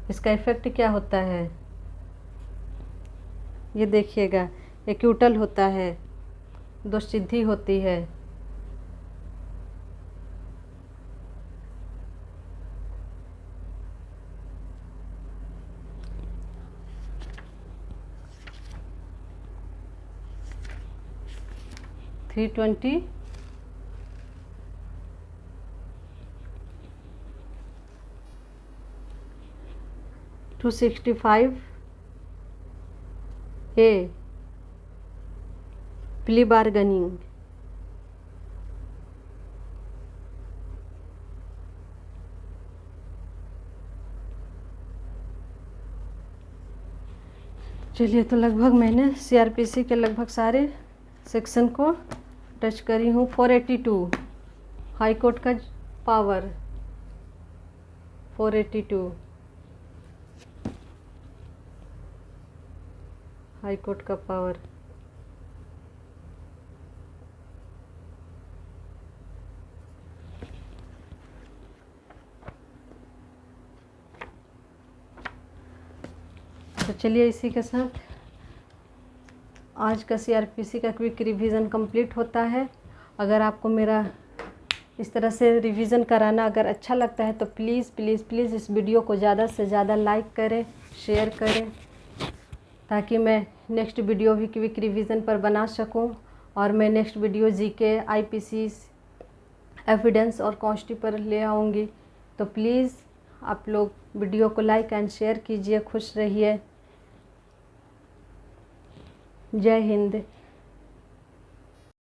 इसका इफ़ेक्ट क्या होता है, ये देखिएगा। एक्यूटल होता है, दोषसिद्धि होती है, $320 265 ए प्ली बार्गेनिंग, चलिए तो लगभग मैंने सीआरपीसी के लगभग सारे सेक्शन को टच करी हूँ। 482 हाई कोर्ट का पावर, 482 हाई कोर्ट का पावर, तो चलिए इसी के साथ आज का सीआरपीसी का क्विक रिवीजन कंप्लीट होता है। अगर आपको मेरा इस तरह से रिवीजन कराना अगर अच्छा लगता है तो प्लीज़ प्लीज़ प्लीज़ इस वीडियो को ज़्यादा से ज़्यादा लाइक करें, शेयर करें, ताकि मैं नेक्स्ट वीडियो भी क्विक रिवीजन पर बना सकूं। और मैं next video GK, IPC, evidence और कॉन्स्टी पर ले आऊँगी। तो प्लीज़ आप लोग वीडियो को लाइक एंड शेयर कीजिए। खुश रहिए। जय हिंद।